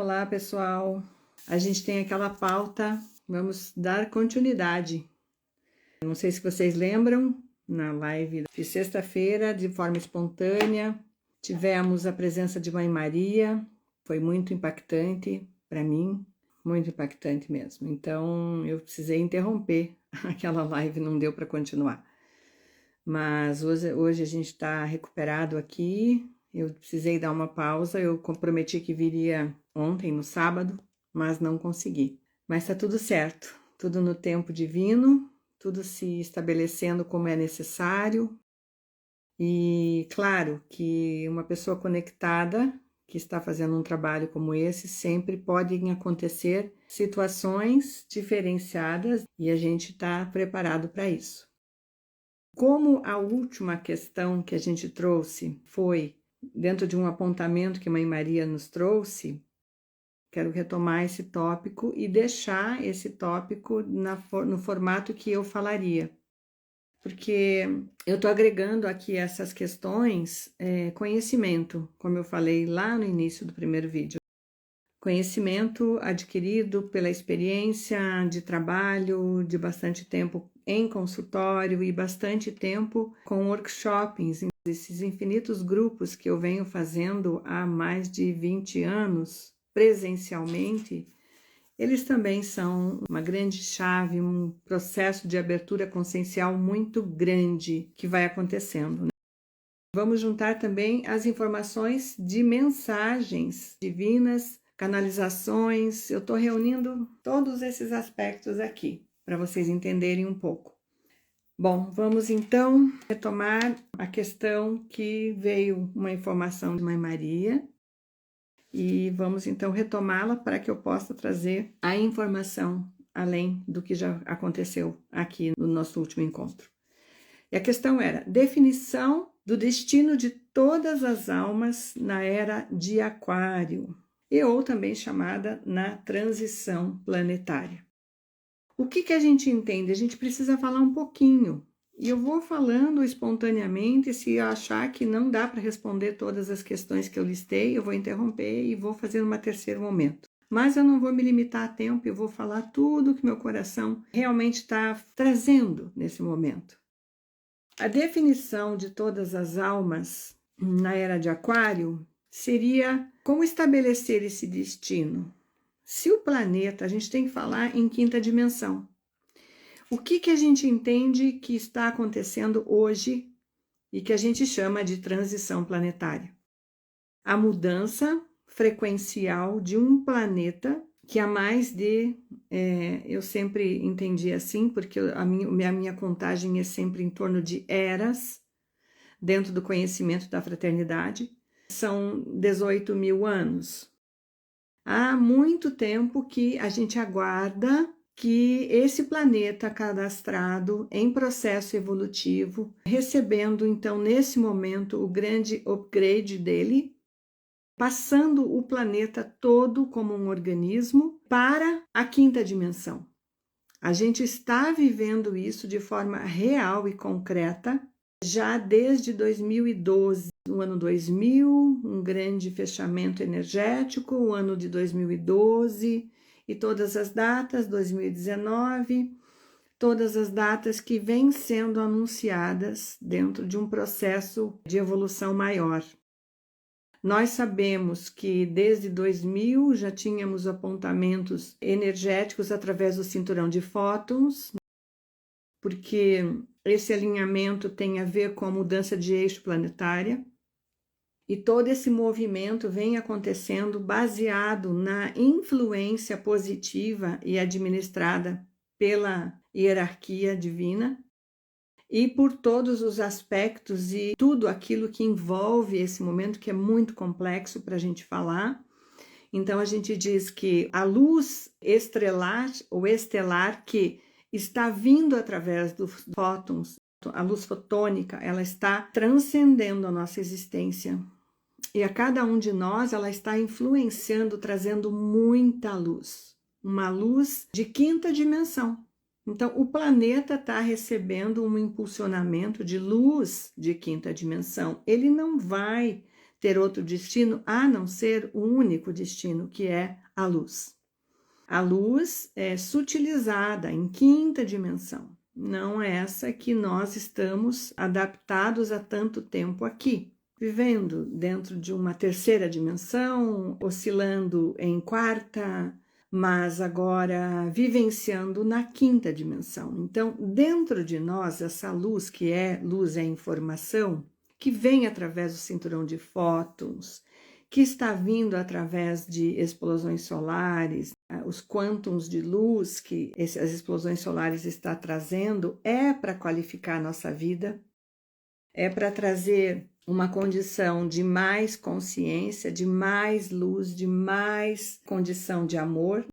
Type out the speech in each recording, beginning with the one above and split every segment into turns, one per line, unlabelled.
Olá, pessoal. A gente tem aquela pauta, vamos dar continuidade. Não sei se vocês lembram, na live de sexta-feira, de forma espontânea, tivemos a presença de Mãe Maria, foi muito impactante para mim, muito impactante mesmo. Então, eu precisei interromper aquela live, não deu para continuar. Mas hoje a gente está recuperado aqui. Eu precisei dar uma pausa, eu comprometi que viria ontem, no sábado, mas não consegui. Mas tá tudo certo, tudo no tempo divino, tudo se estabelecendo como é necessário. E claro que uma pessoa conectada, que está fazendo um trabalho como esse, sempre podem acontecer situações diferenciadas e a gente está preparado para isso. Como a última questão que a gente trouxe foi dentro de um apontamento que Mãe Maria nos trouxe, quero retomar esse tópico e deixar esse tópico no formato que eu falaria. Porque eu estou agregando aqui essas questões, conhecimento, como eu falei lá no início do primeiro vídeo. Conhecimento adquirido pela experiência de trabalho de bastante tempo em consultório e bastante tempo com workshops, esses infinitos grupos que eu venho fazendo há mais de 20 anos presencialmente, eles também são uma grande chave, um processo de abertura consciencial muito grande que vai acontecendo, né? Vamos juntar também as informações de mensagens divinas, canalizações. Eu estou reunindo todos esses aspectos aqui para vocês entenderem um pouco. Bom, vamos então retomar a questão que veio uma informação de Mãe Maria e vamos então retomá-la para que eu possa trazer a informação além do que já aconteceu aqui no nosso último encontro. E a questão era definição do destino de todas as almas na era de Aquário, ou também chamada na transição planetária. O que a gente entende? A gente precisa falar um pouquinho. E eu vou falando espontaneamente, se eu achar que não dá para responder todas as questões que eu listei, eu vou interromper e vou fazer um terceiro momento. Mas eu não vou me limitar a tempo, eu vou falar tudo que meu coração realmente está trazendo nesse momento. A definição de todas as almas na era de Aquário seria como estabelecer esse destino. Se o planeta, a gente tem que falar em quinta dimensão. O que a gente entende que está acontecendo hoje e que a gente chama de transição planetária? A mudança frequencial de um planeta que há mais de... eu sempre entendi assim, porque a minha contagem é sempre em torno de eras, dentro do conhecimento da fraternidade, são 18 mil anos. Há muito tempo que a gente aguarda que esse planeta cadastrado em processo evolutivo, recebendo então nesse momento o grande upgrade dele, passando o planeta todo como um organismo para a quinta dimensão. A gente está vivendo isso de forma real e concreta já desde 2012, no ano 2000, um grande fechamento energético, o ano de 2012 e todas as datas, 2019, todas as datas que vêm sendo anunciadas dentro de um processo de evolução maior. Nós sabemos que desde 2000 já tínhamos apontamentos energéticos através do cinturão de fótons, porque esse alinhamento tem a ver com a mudança de eixo planetária, e todo esse movimento vem acontecendo baseado na influência positiva e administrada pela hierarquia divina, e por todos os aspectos e tudo aquilo que envolve esse momento, que é muito complexo para a gente falar. Então, a gente diz que a luz estrelar ou estelar que está vindo através dos fótons, a luz fotônica, ela está transcendendo a nossa existência. E a cada um de nós, ela está influenciando, trazendo muita luz. Uma luz de quinta dimensão. Então, o planeta está recebendo um impulsionamento de luz de quinta dimensão. Ele não vai ter outro destino a não ser o único destino, que é a luz. A luz é sutilizada em quinta dimensão, não é essa que nós estamos adaptados há tanto tempo aqui, vivendo dentro de uma terceira dimensão, oscilando em quarta, mas agora vivenciando na quinta dimensão. Então, dentro de nós, essa luz que é luz é informação, que vem através do cinturão de fótons, que está vindo através de explosões solares, os quântons de luz que as explosões solares estão trazendo, é para qualificar a nossa vida, é para trazer uma condição de mais consciência, de mais luz, de mais condição de amor.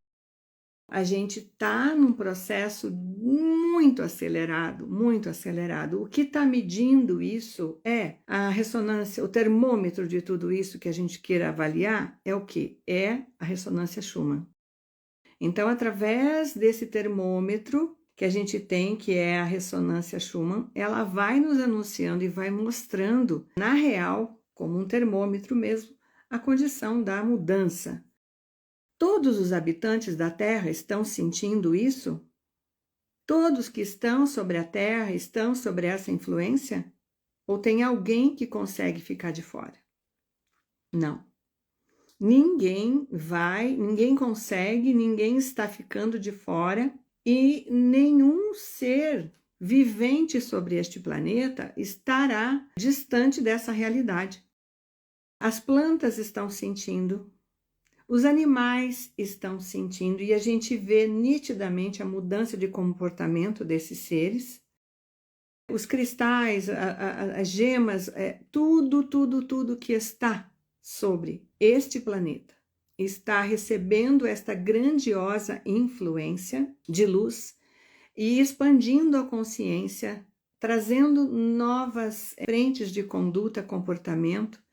A gente está num processo muito acelerado, muito acelerado. O que está medindo isso é a ressonância, o termômetro de tudo isso que a gente queira avaliar é o quê? É a ressonância Schumann. Então, através desse termômetro que a gente tem, que é a ressonância Schumann, ela vai nos anunciando e vai mostrando, na real, como um termômetro mesmo, a condição da mudança. Todos os habitantes da Terra estão sentindo isso? Todos que estão sobre a Terra estão sobre essa influência? Ou tem alguém que consegue ficar de fora? Não. Ninguém vai, ninguém consegue, ninguém está ficando de fora e nenhum ser vivente sobre este planeta estará distante dessa realidade. As plantas estão sentindo, os animais estão sentindo e a gente vê nitidamente a mudança de comportamento desses seres. Os cristais, as gemas, tudo que está sobre este planeta está recebendo esta grandiosa influência de luz e expandindo a consciência, trazendo novas frentes de conduta, comportamento.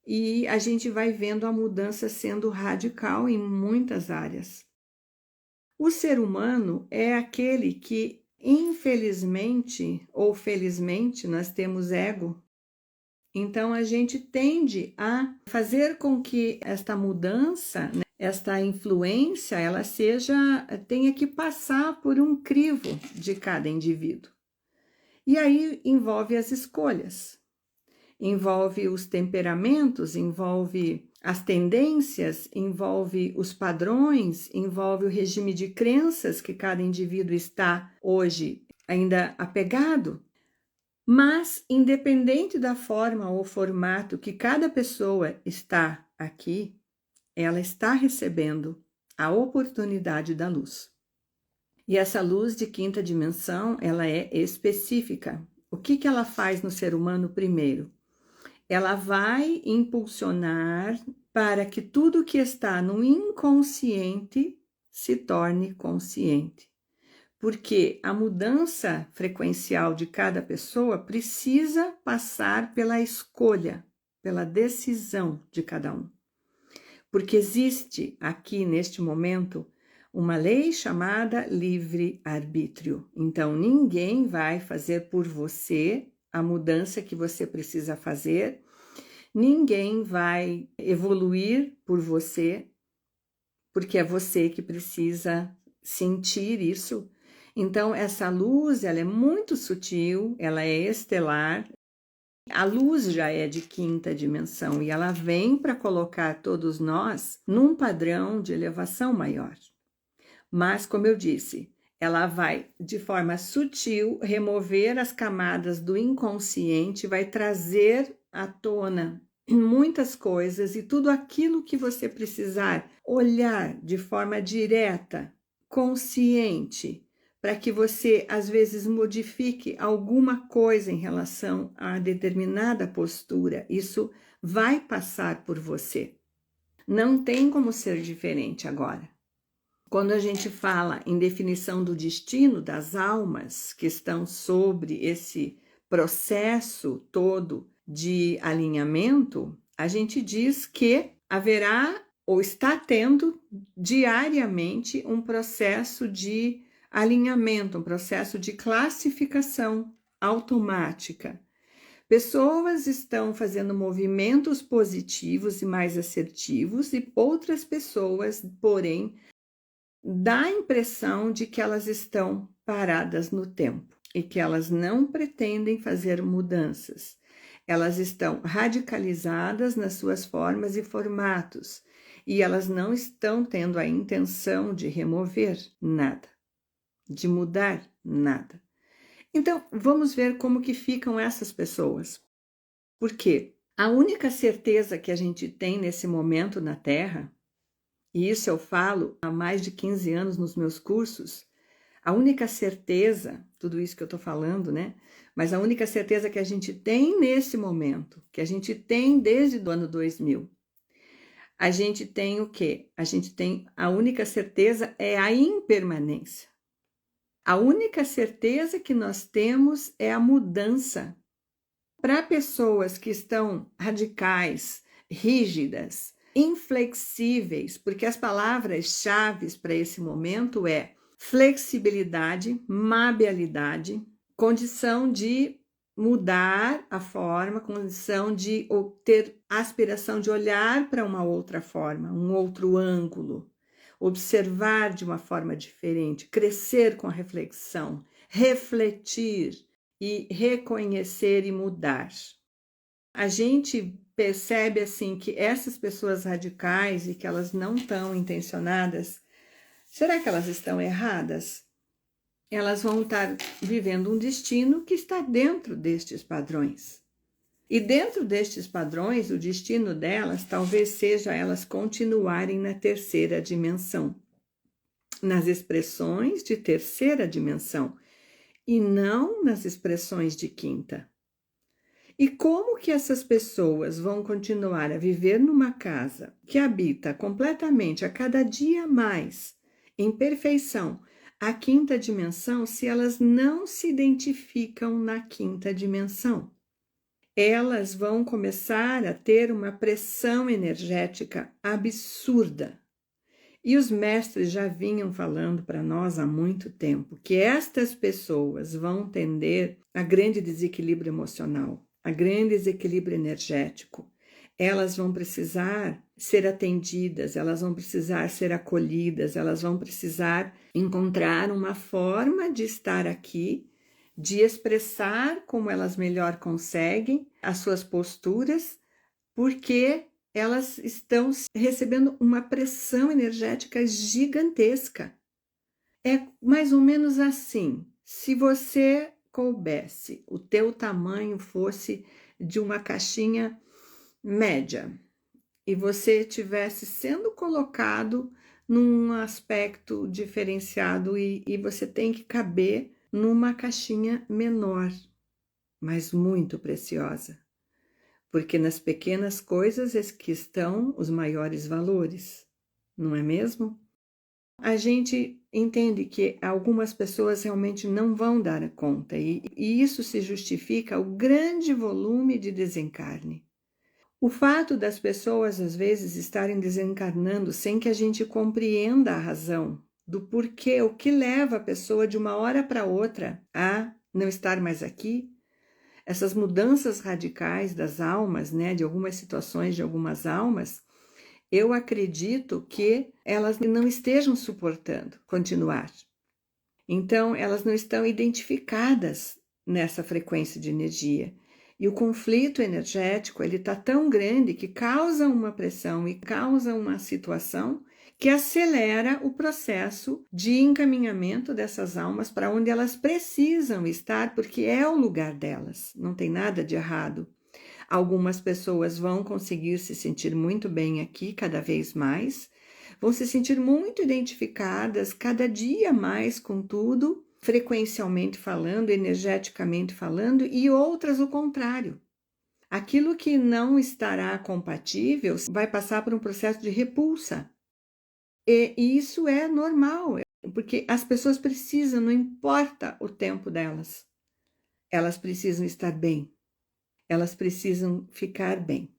E a gente vai vendo a mudança sendo radical em muitas áreas. O ser humano é aquele que, infelizmente ou felizmente, nós temos ego. Então, a gente tende a fazer com que esta mudança, né, esta influência, ela tenha que passar por um crivo de cada indivíduo. E aí envolve as escolhas. Envolve os temperamentos, envolve as tendências, envolve os padrões, envolve o regime de crenças que cada indivíduo está hoje ainda apegado. Mas, independente da forma ou formato que cada pessoa está aqui, ela está recebendo a oportunidade da luz. E essa luz de quinta dimensão, ela é específica. O que ela faz no ser humano primeiro? Ela vai impulsionar para que tudo que está no inconsciente se torne consciente. Porque a mudança frequencial de cada pessoa precisa passar pela escolha, pela decisão de cada um. Porque existe aqui neste momento uma lei chamada livre-arbítrio. Então, ninguém vai fazer por você a mudança que você precisa fazer, ninguém vai evoluir por você, porque é você que precisa sentir isso. Então, essa luz, ela é muito sutil, ela é estelar, a luz já é de quinta dimensão e ela vem para colocar todos nós num padrão de elevação maior. Mas, como eu disse, ela vai, de forma sutil, remover as camadas do inconsciente, vai trazer à tona muitas coisas e tudo aquilo que você precisar olhar de forma direta, consciente, para que você, às vezes, modifique alguma coisa em relação a determinada postura. Isso vai passar por você. Não tem como ser diferente agora. Quando a gente fala em definição do destino das almas que estão sobre esse processo todo de alinhamento, a gente diz que haverá ou está tendo diariamente um processo de alinhamento, um processo de classificação automática, Pessoas estão fazendo movimentos positivos e mais assertivos, e outras pessoas, porém, dá a impressão de que elas estão paradas no tempo e que elas não pretendem fazer mudanças. Elas estão radicalizadas nas suas formas e formatos, e elas não estão tendo a intenção de remover nada, de mudar nada. Então, vamos ver como que ficam essas pessoas. Porque a única certeza que a gente tem nesse momento na Terra, e isso eu falo há mais de 15 anos nos meus cursos, a única certeza, tudo isso que eu estou falando, né? Mas a única certeza que a gente tem nesse momento, que a gente tem desde o ano 2000, a gente tem o quê? A única certeza é a impermanência. A única certeza que nós temos é a mudança. Para pessoas que estão radicais, rígidas, inflexíveis, porque as palavras-chave para esse momento é flexibilidade, maleabilidade, condição de mudar a forma, condição de ter aspiração de olhar para uma outra forma, um outro ângulo, observar de uma forma diferente, crescer com a reflexão, refletir e reconhecer e mudar. A gente percebe assim que essas pessoas radicais e que elas não estão intencionadas, será que elas estão erradas? Elas vão estar vivendo um destino que está dentro destes padrões. E dentro destes padrões, o destino delas talvez seja elas continuarem na terceira dimensão, nas expressões de terceira dimensão, e não nas expressões de quinta. E como que essas pessoas vão continuar a viver numa casa que habita completamente a cada dia mais, em perfeição, a quinta dimensão, se elas não se identificam na quinta dimensão? Elas vão começar a ter uma pressão energética absurda. E os mestres já vinham falando para nós há muito tempo que estas pessoas vão tender a grande desequilíbrio emocional, a grande desequilíbrio energético. Elas vão precisar ser atendidas, elas vão precisar ser acolhidas, elas vão precisar encontrar uma forma de estar aqui, de expressar como elas melhor conseguem as suas posturas, porque elas estão recebendo uma pressão energética gigantesca. É mais ou menos assim, se você coubesse, o teu tamanho fosse de uma caixinha média, e você estivesse sendo colocado num aspecto diferenciado e você tem que caber numa caixinha menor, mas muito preciosa. Porque nas pequenas coisas é que estão os maiores valores, não é mesmo? A gente entende que algumas pessoas realmente não vão dar conta, e isso se justifica o grande volume de desencarne. O fato das pessoas, às vezes, estarem desencarnando sem que a gente compreenda a razão do porquê, o que leva a pessoa de uma hora para outra a não estar mais aqui, essas mudanças radicais das almas, né, de algumas situações de algumas almas, eu acredito que elas não estejam suportando continuar. Então, elas não estão identificadas nessa frequência de energia. E o conflito energético, ele está tão grande que causa uma pressão e causa uma situação que acelera o processo de encaminhamento dessas almas para onde elas precisam estar, porque é o lugar delas, não tem nada de errado. Algumas pessoas vão conseguir se sentir muito bem aqui cada vez mais, vão se sentir muito identificadas cada dia mais com tudo, frequencialmente falando, energeticamente falando, e outras o contrário. Aquilo que não estará compatível vai passar por um processo de repulsa. E isso é normal, porque as pessoas precisam, não importa o tempo delas, elas precisam estar bem, elas precisam ficar bem.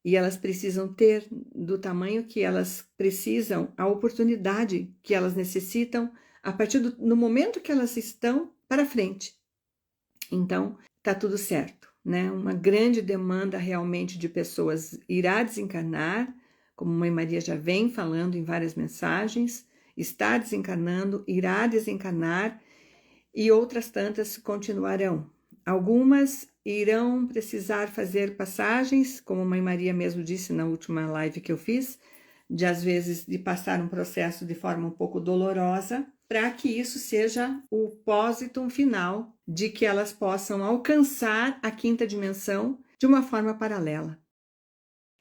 E elas precisam ter do tamanho que elas precisam, a oportunidade que elas necessitam a partir do momento que elas estão para frente. Então, tá tudo certo. né? Uma grande demanda realmente de pessoas irá desencarnar, como Mãe Maria já vem falando em várias mensagens, está desencarnando, irá desencarnar e outras tantas continuarão. Algumas irão precisar fazer passagens, como Mãe Maria mesmo disse na última live que eu fiz, de às vezes de passar um processo de forma um pouco dolorosa, para que isso seja o pósitum final de que elas possam alcançar a quinta dimensão de uma forma paralela.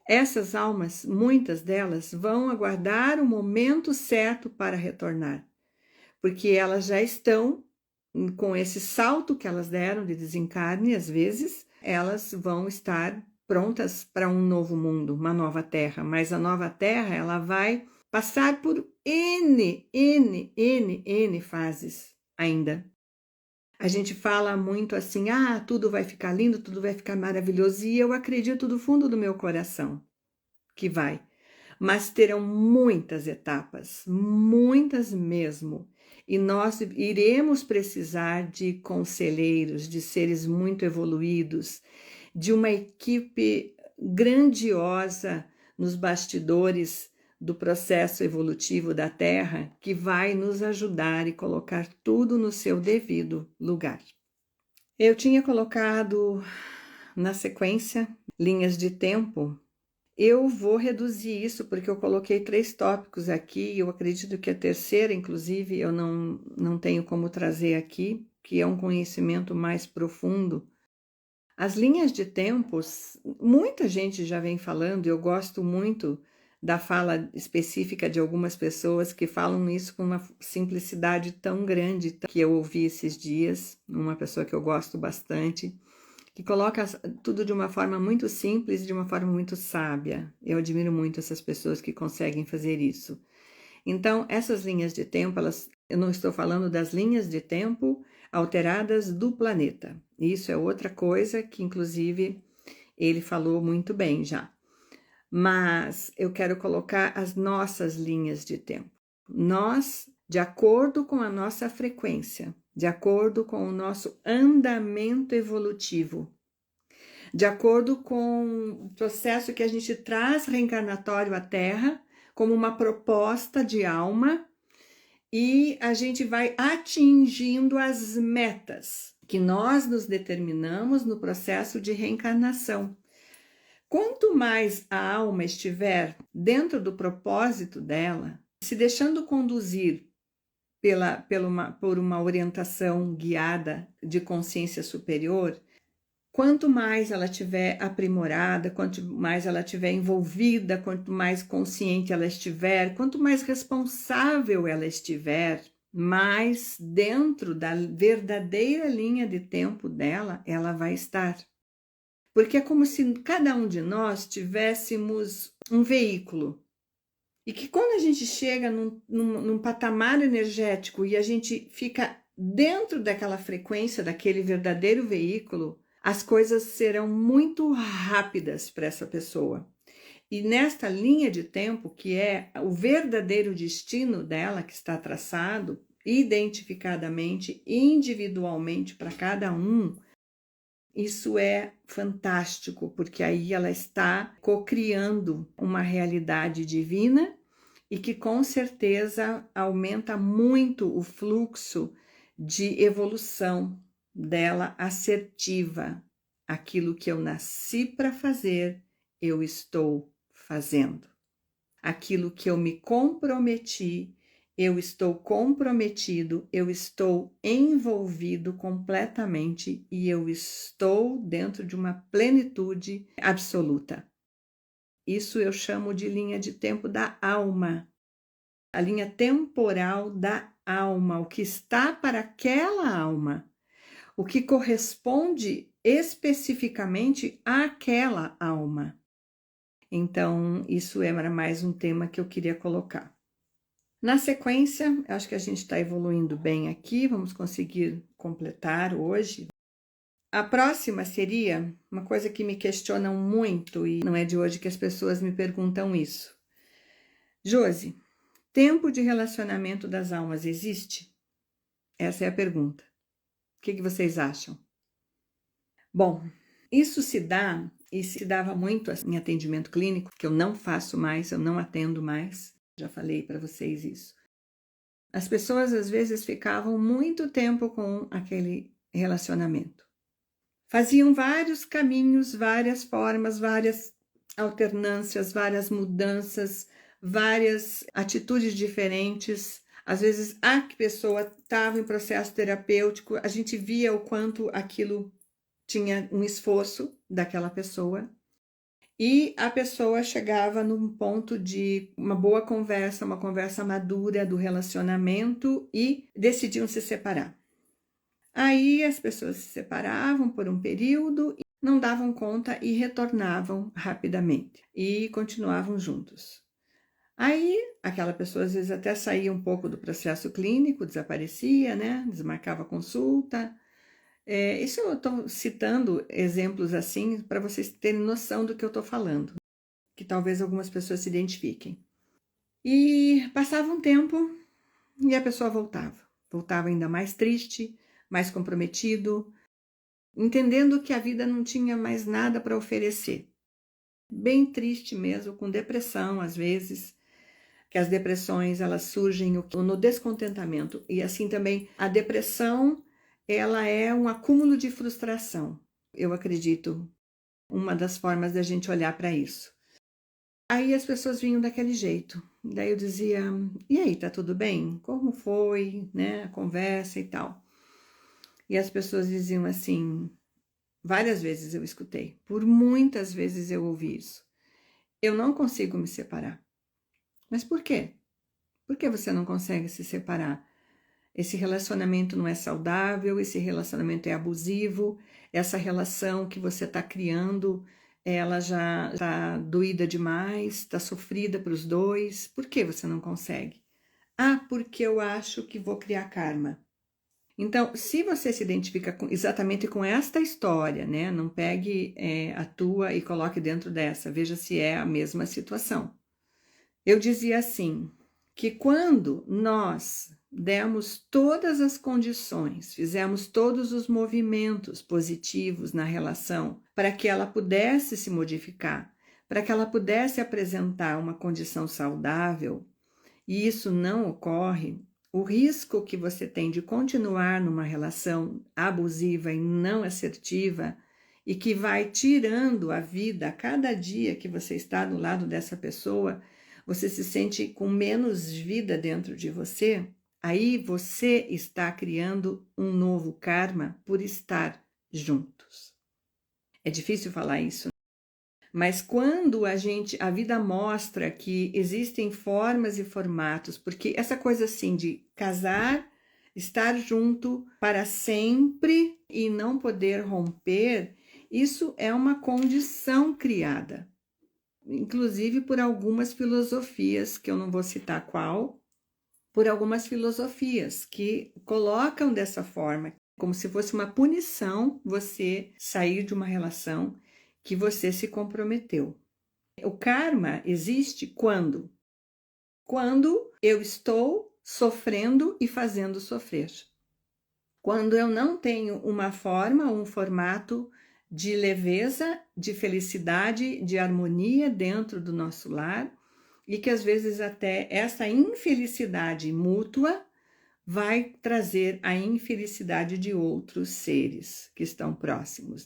Essas almas, muitas delas, vão aguardar o momento certo para retornar, porque elas já estão com esse salto que elas deram de desencarne, às vezes, elas vão estar prontas para um novo mundo, uma nova terra, mas a nova terra, ela vai passar por N fases ainda. A gente fala muito assim, tudo vai ficar lindo, tudo vai ficar maravilhoso, e eu acredito do fundo do meu coração que vai. Mas terão muitas etapas, muitas mesmo. E nós iremos precisar de conselheiros, de seres muito evoluídos, de uma equipe grandiosa nos bastidores do processo evolutivo da Terra, que vai nos ajudar e colocar tudo no seu devido lugar. Eu tinha colocado na sequência linhas de tempo. Eu vou reduzir isso porque eu coloquei 3 tópicos aqui e eu acredito que a terceira, inclusive, eu não tenho como trazer aqui, que é um conhecimento mais profundo. As linhas de tempos, muita gente já vem falando, eu gosto muito da fala específica de algumas pessoas que falam isso com uma simplicidade tão grande que eu ouvi esses dias, uma pessoa que eu gosto bastante, que coloca tudo de uma forma muito simples e de uma forma muito sábia. Eu admiro muito essas pessoas que conseguem fazer isso. Então, essas linhas de tempo, eu não estou falando das linhas de tempo alteradas do planeta. Isso é outra coisa que, inclusive, ele falou muito bem já. Mas eu quero colocar as nossas linhas de tempo. Nós, de acordo com a nossa frequência, de acordo com o nosso andamento evolutivo, de acordo com o processo que a gente traz reencarnatório à Terra, como uma proposta de alma, e a gente vai atingindo as metas que nós nos determinamos no processo de reencarnação. Quanto mais a alma estiver dentro do propósito dela, se deixando conduzir por uma orientação guiada de consciência superior, quanto mais ela estiver aprimorada, quanto mais ela estiver envolvida, quanto mais consciente ela estiver, quanto mais responsável ela estiver, mais dentro da verdadeira linha de tempo dela, ela vai estar. Porque é como se cada um de nós tivéssemos um veículo. E que quando a gente chega num patamar energético e a gente fica dentro daquela frequência, daquele verdadeiro veículo, as coisas serão muito rápidas para essa pessoa. E nesta linha de tempo, que é o verdadeiro destino dela, que está traçado identificadamente, individualmente para cada um, isso é fantástico, porque aí ela está cocriando uma realidade divina e que com certeza aumenta muito o fluxo de evolução dela assertiva. Aquilo que eu nasci para fazer, eu estou fazendo. Aquilo que eu me comprometi, eu estou comprometido, eu estou envolvido completamente e eu estou dentro de uma plenitude absoluta. Isso eu chamo de linha de tempo da alma. A linha temporal da alma, o que está para aquela alma, o que corresponde especificamente àquela alma. Então, isso era mais um tema que eu queria colocar. Na sequência, acho que a gente está evoluindo bem aqui, vamos conseguir completar hoje. A próxima seria uma coisa que me questionam muito, e não é de hoje que as pessoas me perguntam isso. Josi, tempo de relacionamento das almas existe? Essa é a pergunta. O que vocês acham? Bom, Isso se dá e se dava muito em atendimento clínico, que eu não faço mais, eu não atendo mais. Já falei para vocês isso. As pessoas às vezes ficavam muito tempo com aquele relacionamento. Faziam vários caminhos, várias formas, várias alternâncias, várias mudanças, várias atitudes diferentes. Às vezes a pessoa estava em processo terapêutico, a gente via o quanto aquilo tinha um esforço daquela pessoa. E a pessoa chegava num ponto de uma boa conversa, uma conversa madura do relacionamento e decidiam se separar. Aí as pessoas se separavam por um período, não davam conta e retornavam rapidamente e continuavam juntos. Aí aquela pessoa às vezes até saía um pouco do processo clínico, desaparecia, né? Desmarcava a consulta. Isso eu estou citando exemplos assim para vocês terem noção do que eu estou falando, que talvez algumas pessoas se identifiquem. E passava um tempo e a pessoa voltava ainda mais triste, mais comprometido, entendendo que a vida não tinha mais nada para oferecer. Bem triste mesmo, com depressão às vezes, que as depressões elas surgem no descontentamento e assim também a depressão ela é um acúmulo de frustração. Eu acredito, uma das formas da gente olhar para isso. Aí as pessoas vinham daquele jeito. Daí eu dizia, e aí, tá tudo bem? Como foi, né, a conversa e tal? E as pessoas diziam assim, várias vezes eu escutei, por muitas vezes eu ouvi isso. Eu não consigo me separar. Mas por quê? Por que você não consegue se separar? Esse relacionamento não é saudável, esse relacionamento é abusivo, essa relação que você está criando, ela já está doída demais, está sofrida para os dois. Por que você não consegue? Ah, porque eu acho que vou criar karma. Então, se você se identifica exatamente com esta história, né? Não pegue a tua e coloque dentro dessa, veja se é a mesma situação. Eu dizia assim, que quando nós demos todas as condições, fizemos todos os movimentos positivos na relação para que ela pudesse se modificar, para que ela pudesse apresentar uma condição saudável, e isso não ocorre, o risco que você tem de continuar numa relação abusiva e não assertiva e que vai tirando a vida a cada dia que você está do lado dessa pessoa, você se sente com menos vida dentro de você, aí você está criando um novo karma por estar juntos. É difícil falar isso, mas quando a vida mostra que existem formas e formatos, porque essa coisa assim de casar, estar junto para sempre e não poder romper, isso é uma condição criada, inclusive por algumas filosofias, que eu não vou citar qual, por algumas filosofias que colocam dessa forma, como se fosse uma punição você sair de uma relação que você se comprometeu. O karma existe quando? Quando eu estou sofrendo e fazendo sofrer. Quando eu não tenho uma forma, um formato de leveza, de felicidade, de harmonia dentro do nosso lar, e que às vezes até essa infelicidade mútua vai trazer a infelicidade de outros seres que estão próximos.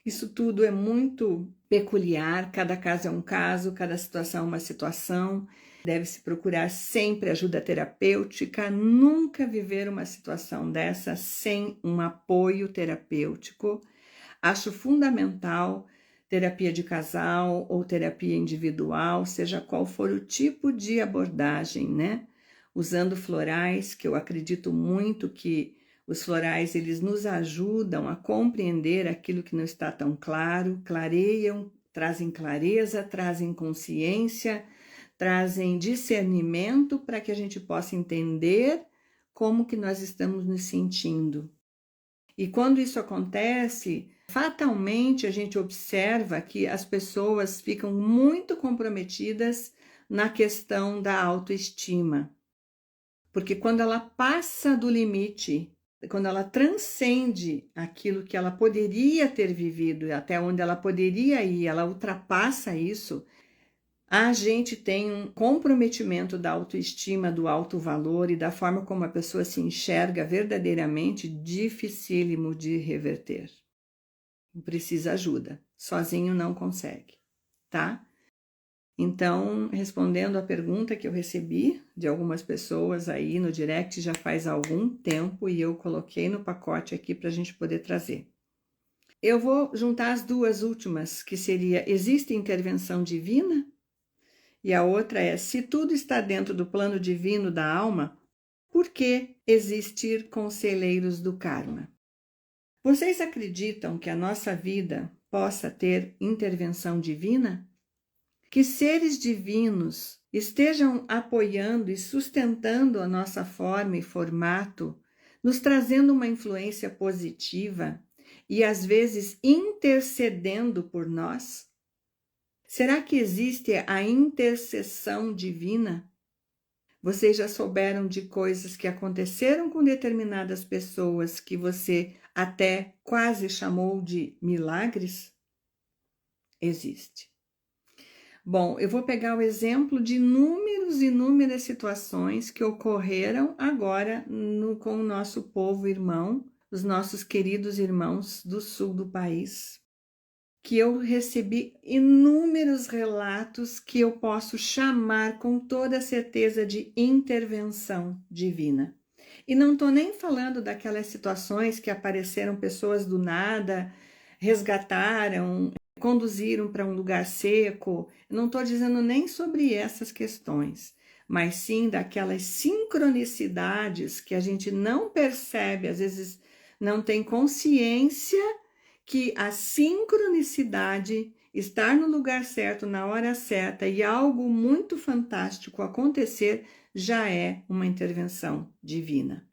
Isso tudo é muito peculiar, cada caso é um caso, cada situação é uma situação. Deve-se procurar sempre ajuda terapêutica, nunca viver uma situação dessa sem um apoio terapêutico. Acho fundamental terapia de casal ou terapia individual, seja qual for o tipo de abordagem, né? Usando florais, que eu acredito muito que os florais eles nos ajudam a compreender aquilo que não está tão claro, clareiam, trazem clareza, trazem consciência, trazem discernimento para que a gente possa entender como que nós estamos nos sentindo. E quando isso acontece, fatalmente a gente observa que as pessoas ficam muito comprometidas na questão da autoestima. Porque quando ela passa do limite, quando ela transcende aquilo que ela poderia ter vivido e até onde ela poderia ir, ela ultrapassa isso, a gente tem um comprometimento da autoestima, do alto valor e da forma como a pessoa se enxerga verdadeiramente dificílimo de reverter. Precisa ajuda, sozinho não consegue, tá? Então, respondendo a pergunta que eu recebi de algumas pessoas aí no direct já faz algum tempo e eu coloquei no pacote aqui para a gente poder trazer. Eu vou juntar as duas últimas, que seria: existe intervenção divina? E a outra é: se tudo está dentro do plano divino da alma, por que existir conselheiros do karma? Vocês acreditam que a nossa vida possa ter intervenção divina? Que seres divinos estejam apoiando e sustentando a nossa forma e formato, nos trazendo uma influência positiva e às vezes intercedendo por nós? Será que existe a intercessão divina? Vocês já souberam de coisas que aconteceram com determinadas pessoas que você até quase chamou de milagres? Existe. Bom, eu vou pegar o exemplo de inúmeras situações que ocorreram agora com o nosso povo irmão, os nossos queridos irmãos do sul do país, que eu recebi inúmeros relatos que eu posso chamar com toda certeza de intervenção divina. E não estou nem falando daquelas situações que apareceram pessoas do nada, resgataram, conduziram para um lugar seco. Não estou dizendo nem sobre essas questões, mas sim daquelas sincronicidades que a gente não percebe, às vezes não tem consciência que a sincronicidade, estar no lugar certo, na hora certa e algo muito fantástico acontecer, já é uma intervenção divina.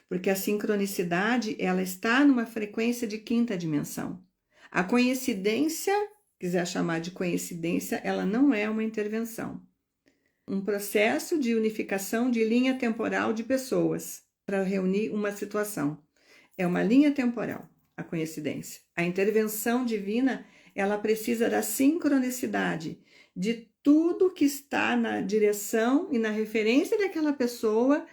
Porque a sincronicidade, ela está numa frequência de quinta dimensão. A coincidência, quiser chamar de coincidência, ela não é uma intervenção. Um processo de unificação de linha temporal de pessoas para reunir uma situação. É uma linha temporal, a coincidência. A intervenção divina, ela precisa da sincronicidade de tudo que está na direção e na referência daquela pessoa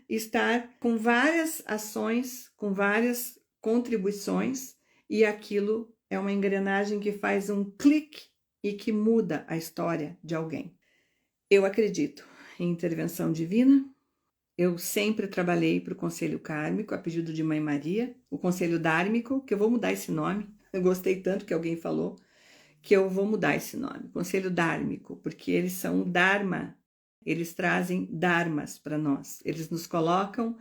estar com várias ações, com várias contribuições, e aquilo é uma engrenagem que faz um clique e que muda a história de alguém. Eu acredito em intervenção divina. Eu sempre trabalhei para o Conselho Kármico, a pedido de Mãe Maria, o Conselho Dármico, que eu vou mudar esse nome. Eu gostei tanto que alguém falou que eu vou mudar esse nome, Conselho Dármico, porque eles são o Dharma, eles trazem dharmas para nós, eles nos colocam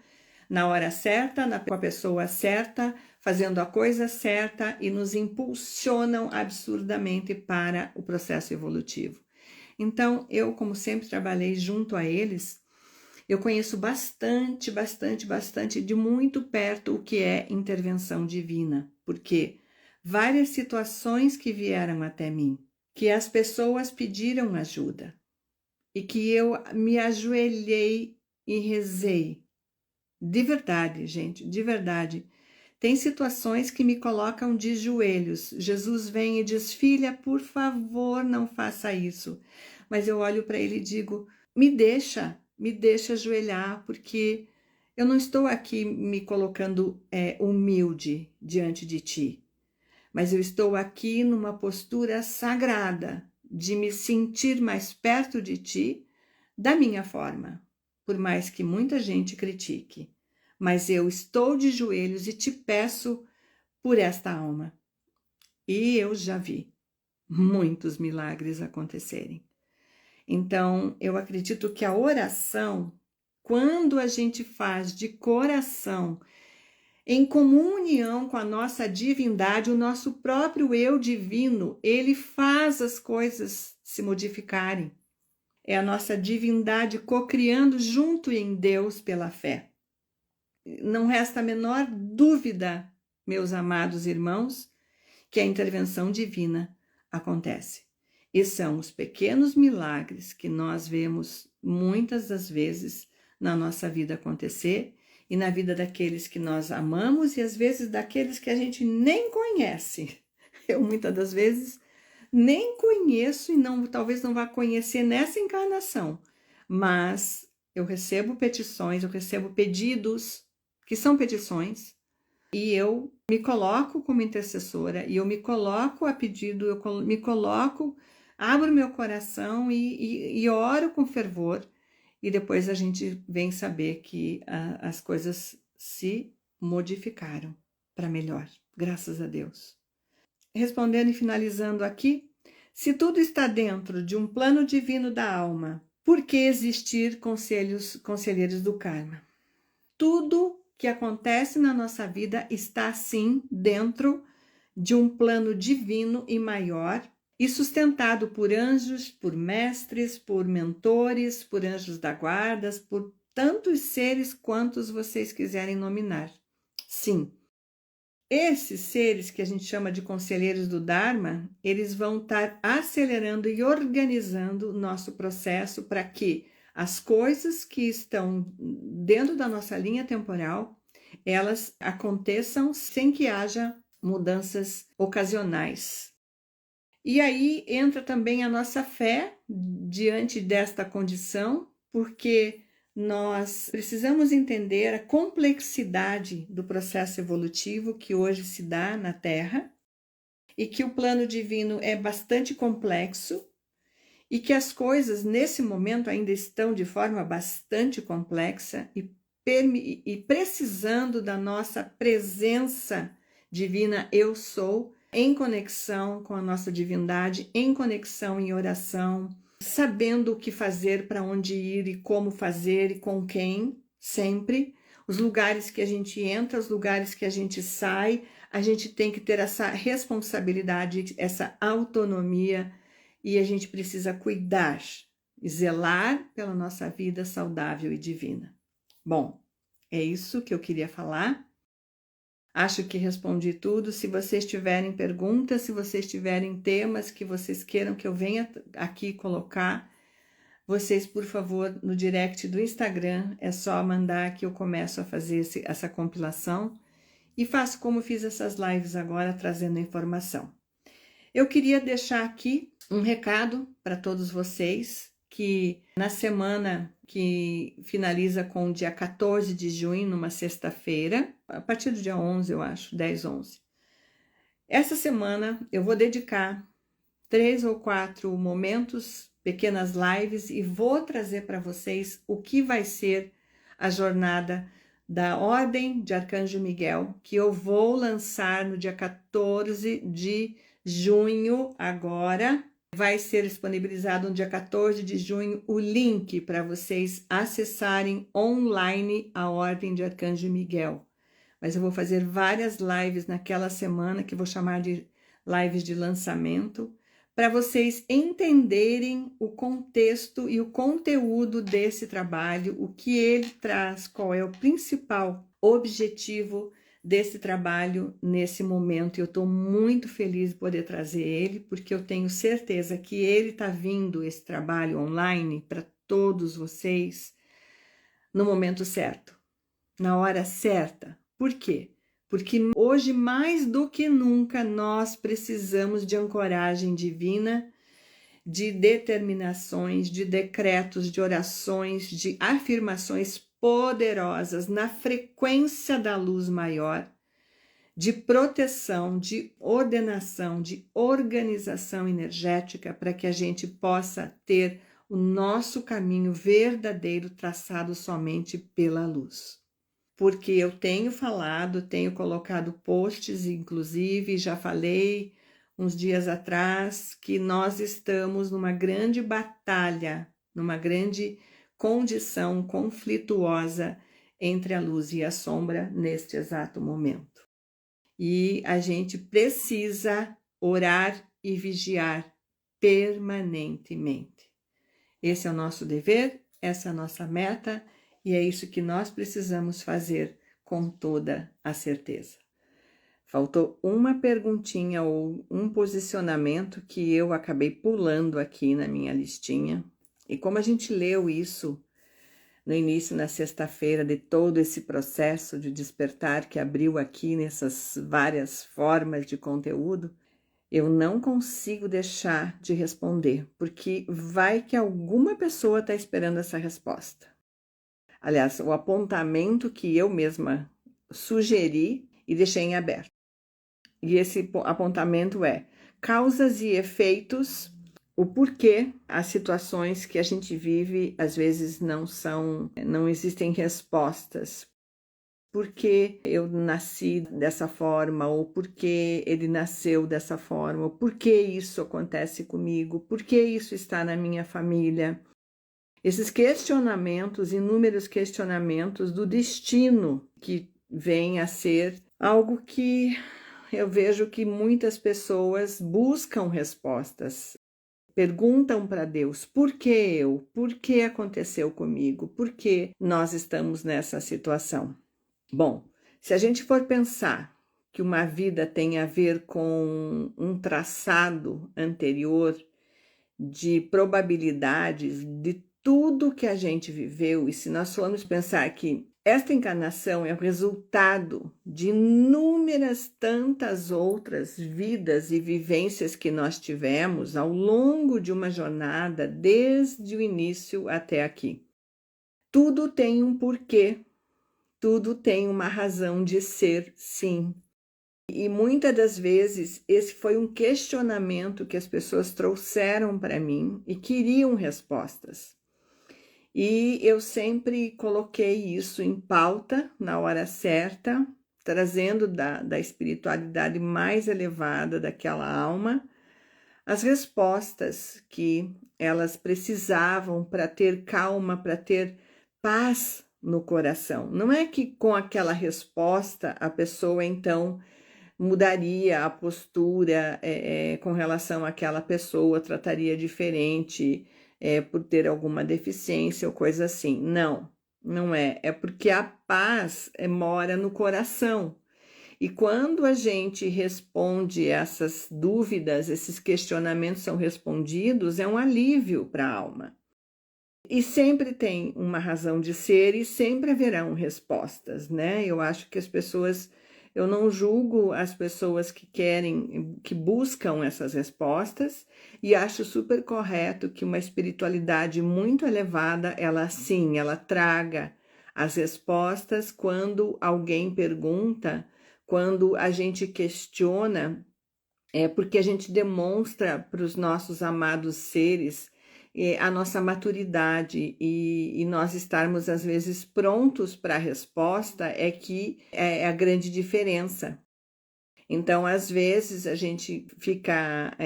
na hora certa, com a pessoa certa, fazendo a coisa certa e nos impulsionam absurdamente para o processo evolutivo. Então, eu, como sempre trabalhei junto a eles, eu conheço bastante de muito perto o que é intervenção divina, porque várias situações que vieram até mim, que as pessoas pediram ajuda e que eu me ajoelhei e rezei. De verdade, gente, de verdade. Tem situações que me colocam de joelhos. Jesus vem e diz: filha, por favor, não faça isso. Mas eu olho para ele e digo: me deixa ajoelhar, porque eu não estou aqui me colocando humilde diante de ti, mas eu estou aqui numa postura sagrada de me sentir mais perto de ti da minha forma, por mais que muita gente critique. Mas eu estou de joelhos e te peço por esta alma. E eu já vi muitos milagres acontecerem. Então, eu acredito que a oração, quando a gente faz de coração, em comunhão com a nossa divindade, o nosso próprio eu divino, ele faz as coisas se modificarem. É a nossa divindade cocriando junto em Deus pela fé. Não resta a menor dúvida, meus amados irmãos, que a intervenção divina acontece. E são os pequenos milagres que nós vemos muitas das vezes na nossa vida acontecer e na vida daqueles que nós amamos e às vezes daqueles que a gente nem conhece. Eu muitas das vezes nem conheço e talvez não vá conhecer nessa encarnação, mas eu recebo petições, eu recebo pedidos que são petições e eu me coloco como intercessora e eu me coloco a pedido, me coloco, abro meu coração e oro com fervor. E depois a gente vem saber que as coisas se modificaram para melhor, graças a Deus. Respondendo e finalizando aqui, se tudo está dentro de um plano divino da alma, por que existir conselheiros do karma? Tudo que acontece na nossa vida está sim dentro de um plano divino e maior, e sustentado por anjos, por mestres, por mentores, por anjos da guarda, por tantos seres quantos vocês quiserem nominar. Sim, esses seres que a gente chama de conselheiros do Dharma, eles vão estar acelerando e organizando o nosso processo para que as coisas que estão dentro da nossa linha temporal, elas aconteçam sem que haja mudanças ocasionais. E aí entra também a nossa fé diante desta condição, porque nós precisamos entender a complexidade do processo evolutivo que hoje se dá na Terra e que o plano divino é bastante complexo e que as coisas nesse momento ainda estão de forma bastante complexa e precisando da nossa presença divina eu sou, em conexão com a nossa divindade, em conexão em oração, sabendo o que fazer, para onde ir e como fazer e com quem, sempre. Os lugares que a gente entra, os lugares que a gente sai, a gente tem que ter essa responsabilidade, essa autonomia e a gente precisa cuidar e zelar pela nossa vida saudável e divina. Bom, é isso que eu queria falar. Acho que respondi tudo. Se vocês tiverem perguntas, se vocês tiverem temas que vocês queiram que eu venha aqui colocar, vocês, por favor, no direct do Instagram, é só mandar que eu começo a fazer essa compilação e faço como fiz essas lives agora, trazendo informação. Eu queria deixar aqui um recado para todos vocês, que na semana que finaliza com o dia 14 de junho, numa sexta-feira, a partir do dia 11, eu acho, 10, 11. Essa semana eu vou dedicar 3 ou 4 momentos, pequenas lives, e vou trazer para vocês o que vai ser a jornada da Ordem de Arcanjo Miguel, que eu vou lançar no dia 14 de junho agora. Vai ser disponibilizado no dia 14 de junho o link para vocês acessarem online a Ordem de Arcanjo Miguel. Mas eu vou fazer várias lives naquela semana, que vou chamar de lives de lançamento, para vocês entenderem o contexto e o conteúdo desse trabalho, o que ele traz, qual é o principal objetivo desse trabalho nesse momento. Eu estou muito feliz de poder trazer ele, porque eu tenho certeza que ele está vindo, esse trabalho online, para todos vocês no momento certo, na hora certa. Por quê? Porque hoje, mais do que nunca, nós precisamos de ancoragem divina, de determinações, de decretos, de orações, de afirmações poderosas na frequência da luz maior, de proteção, de ordenação, de organização energética, para que a gente possa ter o nosso caminho verdadeiro traçado somente pela luz. Porque eu tenho falado, tenho colocado posts, inclusive, já falei uns dias atrás, que nós estamos numa grande batalha, numa grande condição conflituosa entre a luz e a sombra neste exato momento. E a gente precisa orar e vigiar permanentemente. Esse é o nosso dever, essa é a nossa meta, e é isso que nós precisamos fazer com toda a certeza. Faltou uma perguntinha ou um posicionamento que eu acabei pulando aqui na minha listinha. E como a gente leu isso no início, na sexta-feira, de todo esse processo de despertar que abriu aqui nessas várias formas de conteúdo, eu não consigo deixar de responder, porque vai que alguma pessoa está esperando essa resposta. Aliás, o apontamento que eu mesma sugeri e deixei em aberto. E esse apontamento é causas e efeitos, o porquê as situações que a gente vive às vezes não existem respostas. Por que eu nasci dessa forma, ou por que ele nasceu dessa forma, ou por que isso acontece comigo, por que isso está na minha família. Esses questionamentos, inúmeros questionamentos do destino, que vem a ser algo que eu vejo que muitas pessoas buscam respostas. Perguntam para Deus, por que eu? Por que aconteceu comigo? Por que nós estamos nessa situação? Bom, se a gente for pensar que uma vida tem a ver com um traçado anterior de probabilidades de tudo que a gente viveu, e se nós formos pensar que esta encarnação é o resultado de inúmeras tantas outras vidas e vivências que nós tivemos ao longo de uma jornada, desde o início até aqui. Tudo tem um porquê, tudo tem uma razão de ser, sim. E muitas das vezes esse foi um questionamento que as pessoas trouxeram para mim e queriam respostas. E eu sempre coloquei isso em pauta na hora certa, trazendo da espiritualidade mais elevada daquela alma as respostas que elas precisavam para ter calma, para ter paz no coração. Não é que com aquela resposta a pessoa então mudaria a postura com relação àquela pessoa, trataria diferente por ter alguma deficiência ou coisa assim. Não, não é. É porque a paz mora no coração. E quando a gente responde essas dúvidas, esses questionamentos são respondidos, é um alívio para a alma. E sempre tem uma razão de ser e sempre haverão respostas, né? Eu acho que eu não julgo as pessoas que buscam essas respostas, e acho super correto que uma espiritualidade muito elevada, ela traga as respostas quando alguém pergunta, quando a gente questiona, porque a gente demonstra para os nossos amados seres a nossa maturidade e nós estarmos às vezes prontos para a resposta que é a grande diferença. Então, às vezes, a gente fica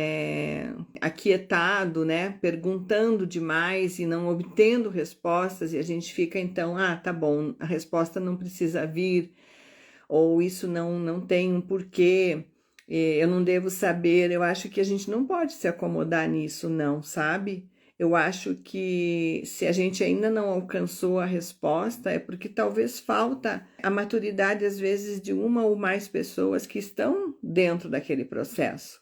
aquietado, né, perguntando demais e não obtendo respostas, e a gente fica então, tá bom, a resposta não precisa vir, ou isso não tem um porquê, eu não devo saber. Eu acho que a gente não pode se acomodar nisso, não, sabe? Eu acho que se a gente ainda não alcançou a resposta, é porque talvez falta a maturidade, às vezes, de uma ou mais pessoas que estão dentro daquele processo.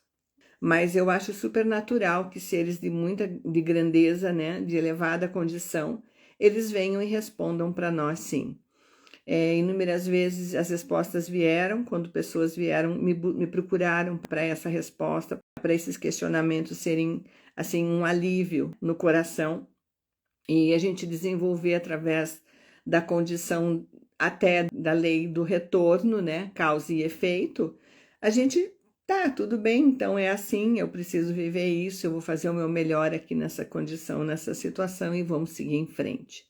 Mas eu acho super natural que seres de grandeza, né, de elevada condição, eles venham e respondam para nós, sim. Inúmeras vezes as respostas vieram, quando pessoas vieram, me procuraram para essa resposta, para esses questionamentos serem assim um alívio no coração, e a gente desenvolver através da condição até da lei do retorno, né, causa e efeito, a gente tudo bem, então é assim, eu preciso viver isso, eu vou fazer o meu melhor aqui nessa condição, nessa situação, e vamos seguir em frente.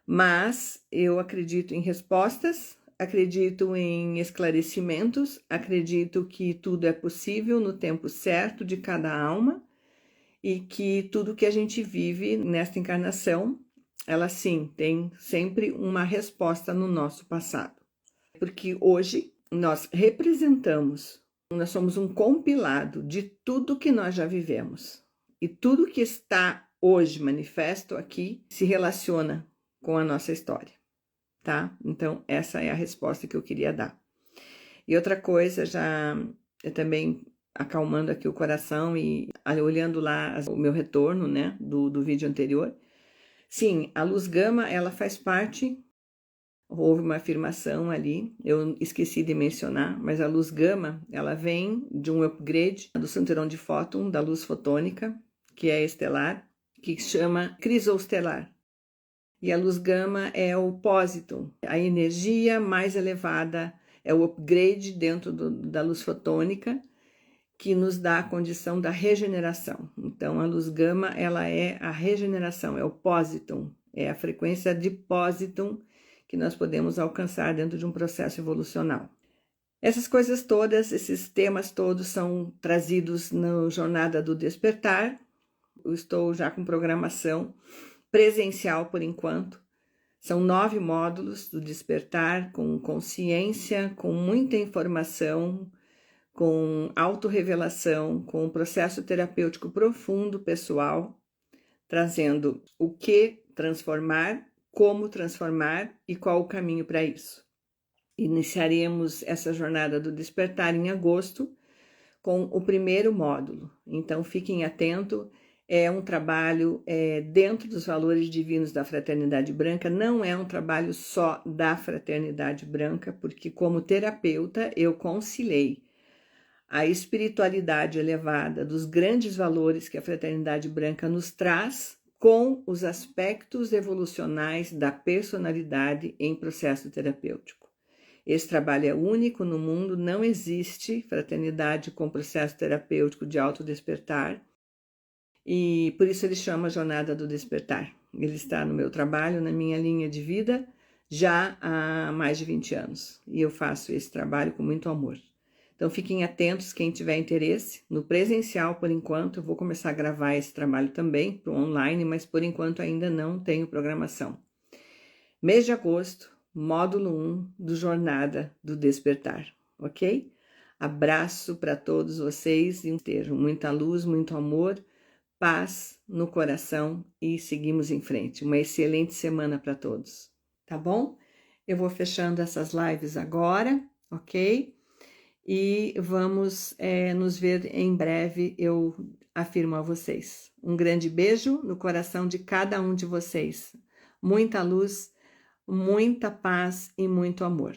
Mas eu acredito em respostas, acredito em esclarecimentos, acredito que tudo é possível no tempo certo de cada alma, e que tudo que a gente vive nesta encarnação, ela sim tem sempre uma resposta no nosso passado. Porque hoje nós somos um compilado de tudo que nós já vivemos. E tudo que está hoje manifesto aqui se relaciona com a nossa história, tá? Então, essa é a resposta que eu queria dar. E outra coisa, eu também acalmando aqui o coração e olhando lá o meu retorno, né, do vídeo anterior, Sim, a luz gama, ela faz parte, houve uma afirmação ali, eu esqueci de mencionar, mas a luz gama, ela vem de um upgrade do cinturão de fóton, da luz fotônica, que é estelar, que chama crisoestelar. E a luz gama é o pósiton, a energia mais elevada, é o upgrade dentro da luz fotônica, que nos dá a condição da regeneração. Então, a luz gama, ela é a regeneração, é o pósiton, é a frequência de pósiton que nós podemos alcançar dentro de um processo evolucional. Essas coisas todas, esses temas todos são trazidos na Jornada do Despertar. Eu estou já com programação presencial por enquanto. São 9 módulos do Despertar, com consciência, com muita informação, com autorrevelação, com um processo terapêutico profundo, pessoal, trazendo o que transformar, como transformar e qual o caminho para isso. Iniciaremos essa jornada do despertar em agosto com o primeiro módulo, então fiquem atentos. É um trabalho dentro dos valores divinos da Fraternidade Branca, não é um trabalho só da Fraternidade Branca, porque como terapeuta eu conciliei a espiritualidade elevada dos grandes valores que a Fraternidade Branca nos traz com os aspectos evolucionais da personalidade em processo terapêutico. Esse trabalho é único no mundo, não existe fraternidade com processo terapêutico de autodespertar, e por isso ele chama Jornada do Despertar. Ele está no meu trabalho, na minha linha de vida, já há mais de 20 anos, e eu faço esse trabalho com muito amor. Então, fiquem atentos, quem tiver interesse, no presencial, por enquanto, eu vou começar a gravar esse trabalho também para o online, mas por enquanto ainda não tenho programação. Mês de agosto, módulo 1 do Jornada do Despertar, ok? Abraço para todos vocês e muita luz, muito amor, paz no coração e seguimos em frente. Uma excelente semana para todos, tá bom? Eu vou fechando essas lives agora, ok? E vamos nos ver em breve, eu afirmo a vocês. Um grande beijo no coração de cada um de vocês. Muita luz, muita paz e muito amor.